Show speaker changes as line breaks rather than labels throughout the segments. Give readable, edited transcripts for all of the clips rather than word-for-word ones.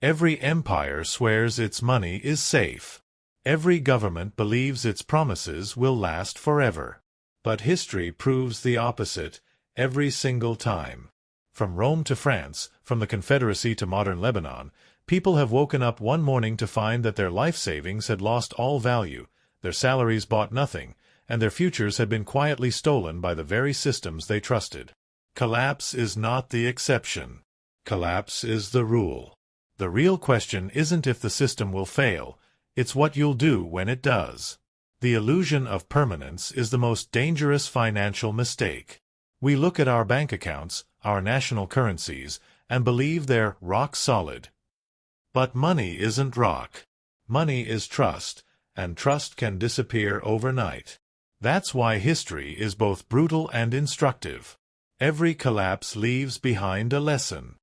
Every empire swears its money is safe. Every government believes its promises will last forever. But history proves the opposite every single time. From Rome to France, from the Confederacy to modern Lebanon, people have woken up one morning to find that their life savings had lost all value, their salaries bought nothing, and their futures had been quietly stolen by the very systems they trusted. Collapse is not the exception. Collapse is the rule. The real question isn't if the system will fail, it's what you'll do when it does. The illusion of permanence is the most dangerous financial mistake. We look at our bank accounts, our national currencies, and believe they're rock solid. But money isn't rock. Money is trust, and trust can disappear overnight. That's why history is both brutal and instructive. Every collapse leaves behind a lesson,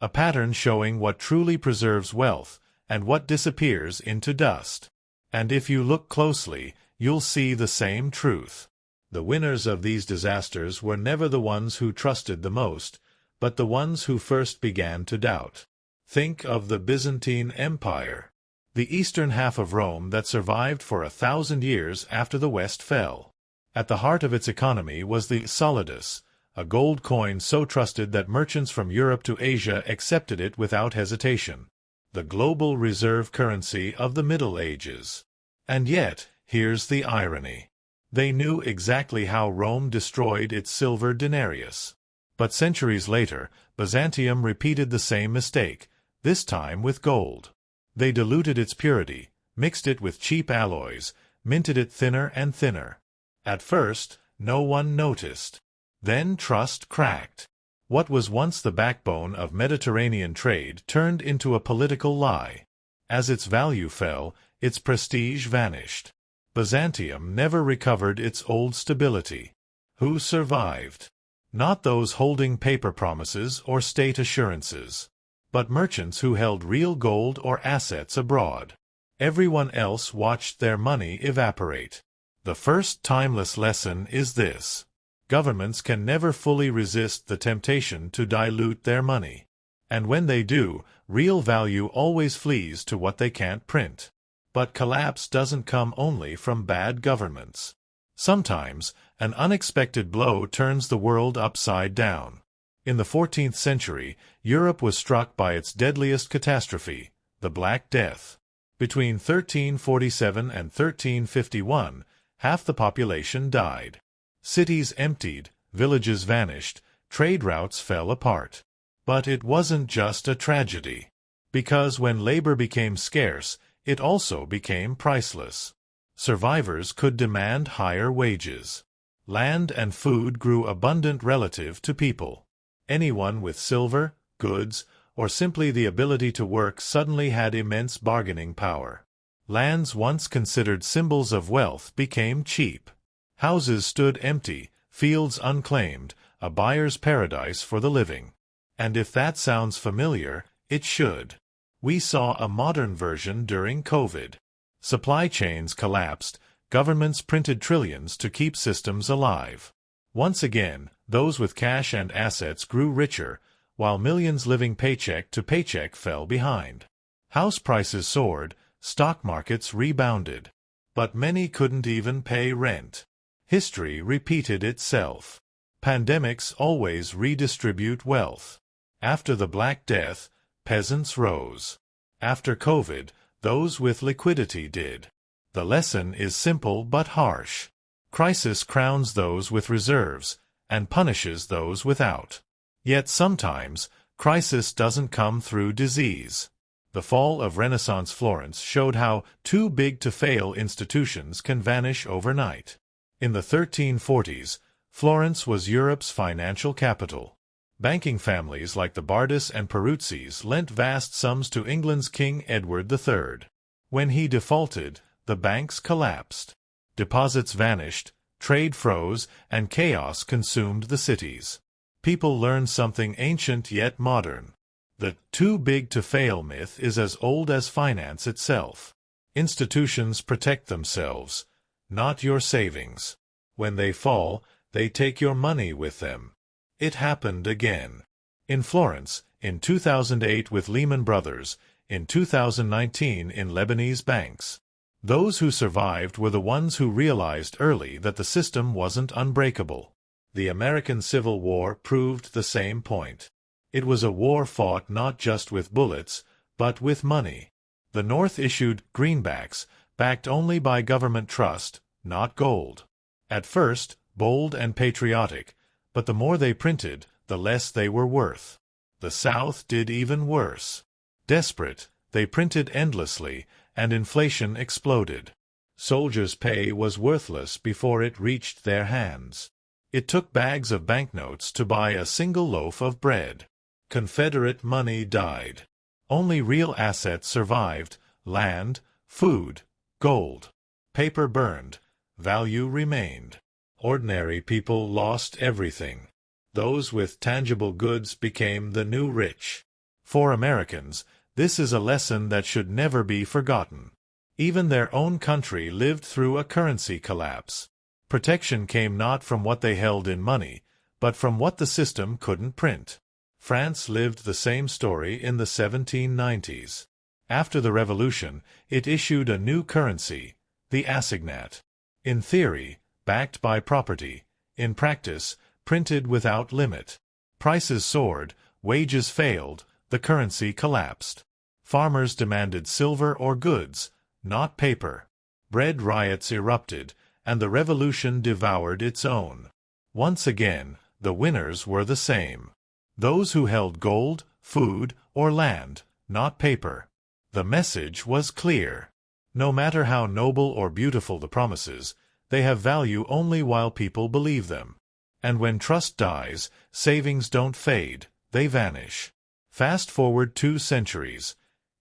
a pattern showing what truly preserves wealth and what disappears into dust. And if you look closely, you'll see the same truth. The winners of these disasters were never the ones who trusted the most, but the ones who first began to doubt. Think of the Byzantine Empire, the eastern half of Rome that survived for 1,000 years after the West fell. At the heart of its economy was the solidus, a gold coin so trusted that merchants from Europe to Asia accepted it without hesitation. The global reserve currency of the Middle Ages. And yet, here's the irony. They knew exactly how Rome destroyed its silver denarius. But centuries later, Byzantium repeated the same mistake, this time with gold. They diluted its purity, mixed it with cheap alloys, minted it thinner and thinner. At first, no one noticed. Then trust cracked. What was once the backbone of Mediterranean trade turned into a political lie. As its value fell, its prestige vanished. Byzantium never recovered its old stability. Who survived? Not those holding paper promises or state assurances, but merchants who held real gold or assets abroad. Everyone else watched their money evaporate. The first timeless lesson is this. Governments can never fully resist the temptation to dilute their money. And when they do, real value always flees to what they can't print. But collapse doesn't come only from bad governments. Sometimes, an unexpected blow turns the world upside down. In the 14th century, Europe was struck by its deadliest catastrophe, the Black Death. Between 1347 and 1351, half the population died. Cities emptied, villages vanished, trade routes fell apart. But it wasn't just a tragedy. Because when labor became scarce, it also became priceless. Survivors could demand higher wages. Land and food grew abundant relative to people. Anyone with silver, goods, or simply the ability to work suddenly had immense bargaining power. Lands once considered symbols of wealth became cheap. Houses stood empty, fields unclaimed, a buyer's paradise for the living. And if that sounds familiar, it should. We saw a modern version during COVID. Supply chains collapsed, governments printed trillions to keep systems alive. Once again, those with cash and assets grew richer, while millions living paycheck to paycheck fell behind. House prices soared, stock markets rebounded. But many couldn't even pay rent. History repeated itself. Pandemics always redistribute wealth. After the Black Death, peasants rose. After COVID, those with liquidity did. The lesson is simple but harsh. Crisis crowns those with reserves, and punishes those without. Yet sometimes, crisis doesn't come through disease. The fall of Renaissance Florence showed how too-big-to-fail institutions can vanish overnight. In the 1340s, Florence was Europe's financial capital. Banking families like the Bardis and Peruzzis lent vast sums to England's King Edward III. When he defaulted, the banks collapsed. Deposits vanished, trade froze, and chaos consumed the cities. People learned something ancient yet modern. The too-big-to-fail myth is as old as finance itself. Institutions protect themselves, not your savings. When they fall, they take your money with them. It happened again. In Florence, in 2008 with Lehman Brothers, in 2019 in Lebanese banks. Those who survived were the ones who realized early that the system wasn't unbreakable. The American Civil War proved the same point. It was a war fought not just with bullets, but with money. The North issued greenbacks, backed only by government trust, not gold. At first, bold and patriotic, but the more they printed, the less they were worth. The South did even worse. Desperate, they printed endlessly, and inflation exploded. Soldiers' pay was worthless before it reached their hands. It took bags of banknotes to buy a single loaf of bread. Confederate money died. Only real assets survived: land, food, gold. Paper burned. Value remained. Ordinary people lost everything. Those with tangible goods became the new rich. For Americans, this is a lesson that should never be forgotten. Even their own country lived through a currency collapse. Protection came not from what they held in money, but from what the system couldn't print. France lived the same story in the 1790s. After the Revolution, it issued a new currency, the assignat. In theory, backed by property; in practice, printed without limit. Prices soared, wages failed, the currency collapsed. Farmers demanded silver or goods, not paper. Bread riots erupted, and the revolution devoured its own. Once again, the winners were the same: those who held gold, food, or land, not paper. The message was clear. No matter how noble or beautiful the promises, they have value only while people believe them. And when trust dies, savings don't fade, they vanish. Fast forward 2 centuries.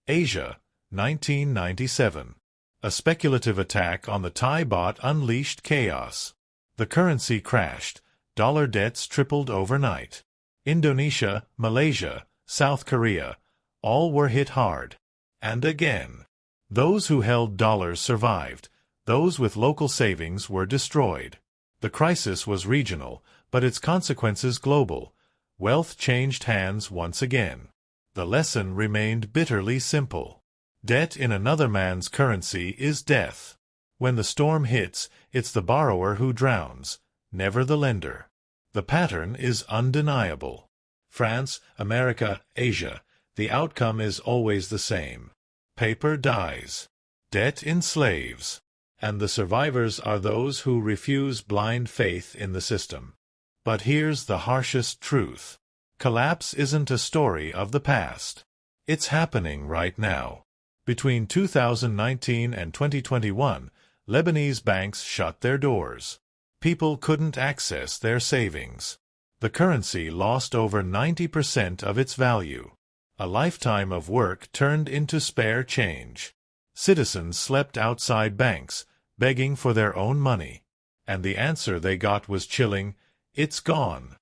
Asia, 1997. A speculative attack on the Thai baht unleashed chaos. The currency crashed. Dollar debts tripled overnight. Indonesia, Malaysia, South Korea, all were hit hard. And again. Those who held dollars survived. Those with local savings were destroyed. The crisis was regional, but its consequences global. Wealth changed hands once again. The lesson remained bitterly simple. Debt in another man's currency is death. When the storm hits, it's the borrower who drowns, never the lender. The pattern is undeniable. France, America, Asia, the outcome is always the same. Paper dies. Debt enslaves. And the survivors are those who refuse blind faith in the system. But here's the harshest truth. Collapse isn't a story of the past. It's happening right now. Between 2019 and 2021, Lebanese banks shut their doors. People couldn't access their savings. The currency lost over 90% of its value. A lifetime of work turned into spare change. Citizens slept outside banks, begging for their own money. And the answer they got was chilling: it's gone.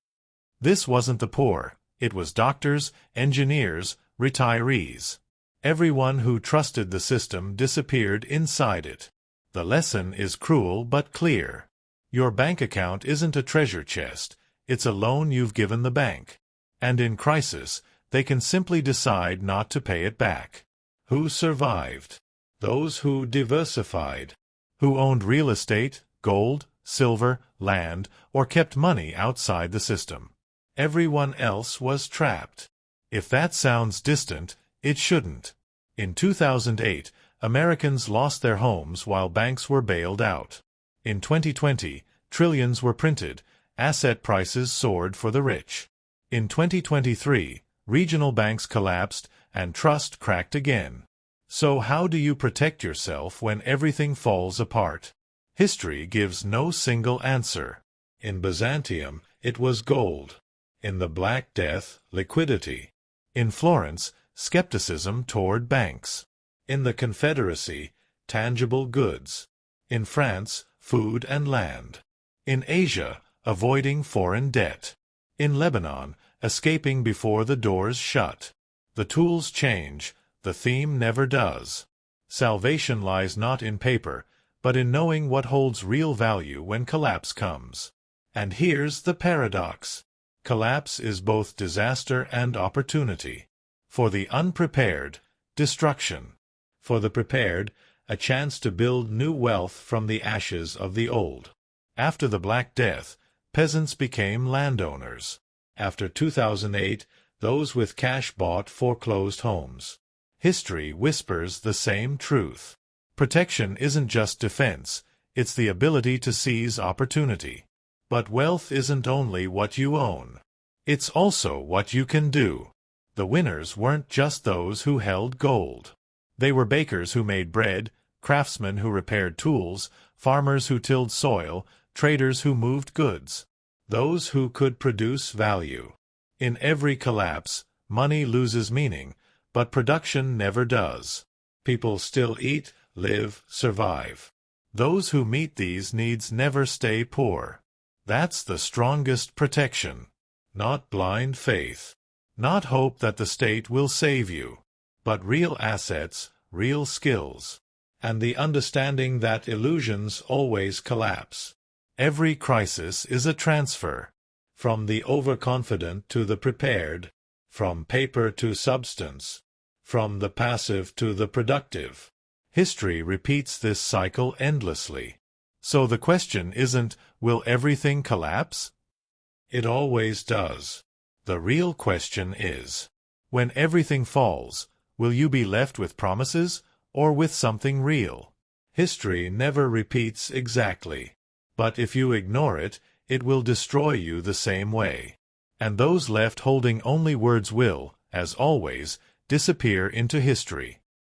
This wasn't the poor. It was doctors, engineers, retirees. Everyone who trusted the system disappeared inside it. The lesson is cruel but clear. Your bank account isn't a treasure chest. It's a loan you've given the bank. And in crisis, they can simply decide not to pay it back. Who survived? Those who diversified. Who owned real estate, gold, silver, land, or kept money outside the system. Everyone else was trapped. If that sounds distant, it shouldn't. In 2008, Americans lost their homes while banks were bailed out. In 2020, trillions were printed, asset prices soared for the rich. In 2023, regional banks collapsed and trust cracked again. So how do you protect yourself when everything falls apart? History gives no single answer. In Byzantium, it was gold. In the Black Death, liquidity. In Florence, skepticism toward banks. In the Confederacy, tangible goods. In France, food and land. In Asia, avoiding foreign debt. In Lebanon, escaping before the doors shut. The tools change, the theme never does. Salvation lies not in paper, but in knowing what holds real value when collapse comes. And here's the paradox. Collapse is both disaster and opportunity. For the unprepared, destruction. For the prepared, a chance to build new wealth from the ashes of the old. After the Black Death, peasants became landowners. After 2008, those with cash bought foreclosed homes. History whispers the same truth. Protection isn't just defense, it's the ability to seize opportunity. But wealth isn't only what you own. It's also what you can do. The winners weren't just those who held gold. They were bakers who made bread, craftsmen who repaired tools, farmers who tilled soil, traders who moved goods. Those who could produce value. In every collapse, money loses meaning, but production never does. People still eat, live, survive. Those who meet these needs never stay poor. That's the strongest protection. Not blind faith. Not hope that the state will save you. But real assets, real skills. And the understanding that illusions always collapse. Every crisis is a transfer. From the overconfident to the prepared. From paper to substance. From the passive to the productive. History repeats this cycle endlessly. So the question isn't, will everything collapse? It always does. The real question is, when everything falls, will you be left with promises or with something real? History never repeats exactly. But if you ignore it, it will destroy you the same way. And those left holding only words will, as always, disappear into history.